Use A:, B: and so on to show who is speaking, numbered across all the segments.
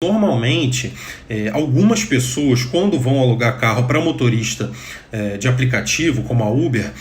A: Normalmente, algumas pessoas, quando vão alugar carro para motorista de aplicativo, como a Uber,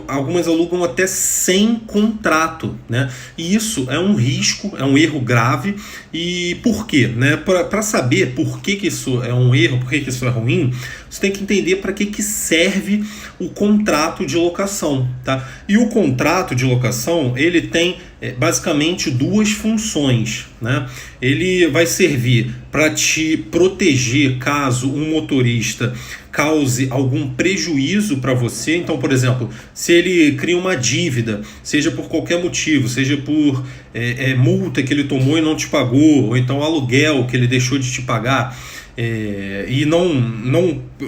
A: algumas alugam até sem contrato, né? E isso é um risco, é um erro grave. E por quê? Né? Para saber por que isso é um erro, por que isso é ruim, você tem que entender para que serve o contrato de locação, tá? E o contrato de locação, ele tem basicamente duas funções, né? Ele vai servir para te proteger caso um motorista cause algum prejuízo para você. Então, por exemplo, se ele cria uma dívida, seja por qualquer motivo, seja por multa que ele tomou e não te pagou, ou então aluguel que ele deixou de te pagar,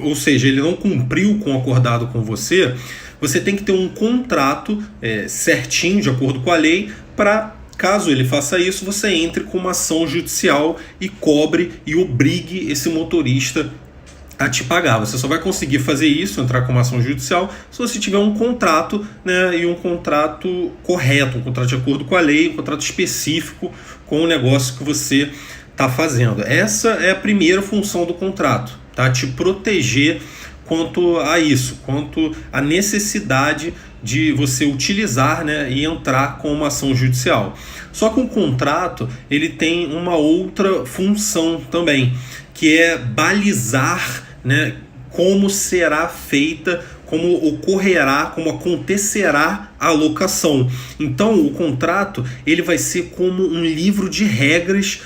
A: ou seja, ele não cumpriu com o acordado com você, você tem que ter um contrato certinho, de acordo com a lei, para, caso ele faça isso, você entre com uma ação judicial e cobre e obrigue esse motorista a te pagar. Você só vai conseguir fazer isso, entrar com uma ação judicial, se você tiver um contrato, né, e um contrato correto, um contrato de acordo com a lei, um contrato específico com o negócio que você está fazendo. Essa é a primeira função do contrato, tá? Te proteger quanto a isso, quanto à necessidade de você utilizar, né, e entrar com uma ação judicial. Só que o contrato, ele tem uma outra função também, que é balizar, né, como será feita, como ocorrerá, como acontecerá a locação. Então, o contrato, ele vai ser como um livro de regras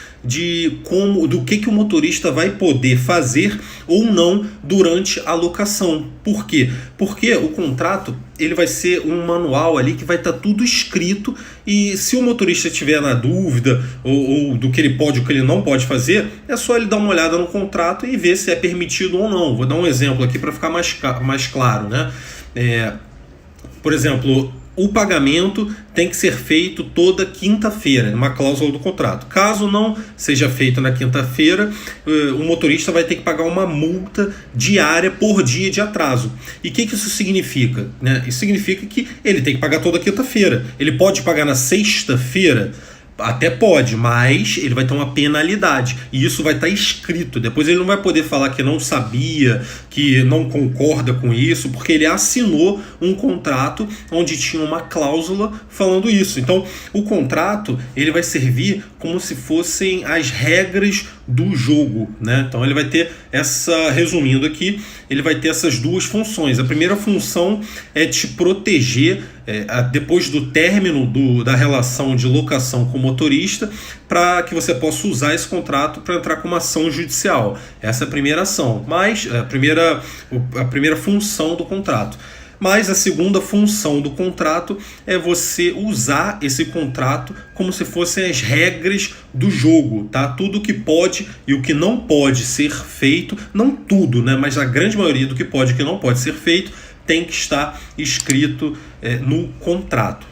A: do que o motorista vai poder fazer ou não durante a locação. Por quê? Porque o contrato, ele vai ser um manual ali que vai estar tudo escrito, e se o motorista estiver na dúvida ou do que ele pode ou o que ele não pode fazer, é só ele dar uma olhada no contrato e ver se é permitido ou não. Vou dar um exemplo aqui para ficar mais claro, né? Por exemplo, o pagamento tem que ser feito toda quinta-feira, uma cláusula do contrato. Caso não seja feito na quinta-feira, o motorista vai ter que pagar uma multa diária por dia de atraso. E o que isso significa, né? Isso significa que ele tem que pagar toda quinta-feira. Ele pode pagar na sexta-feira? Até pode, mas ele vai ter uma penalidade. E isso vai estar escrito. Depois ele não vai poder falar que não sabia, que não concorda com isso, porque ele assinou um contrato onde tinha uma cláusula falando isso. Então, o contrato, ele vai servir como se fossem as regras do jogo, né? Então ele vai ter resumindo aqui, ele vai ter essas duas funções. A primeira função é te proteger depois do término da relação de locação com o motorista, para que você possa usar esse contrato para entrar com uma ação judicial. Essa é a primeira ação, mas a primeira função do contrato. Mas a segunda função do contrato é você usar esse contrato como se fossem as regras do jogo, tá? Tudo o que pode e o que não pode ser feito, não tudo, né? Mas a grande maioria do que pode e que não pode ser feito tem que estar escrito no contrato.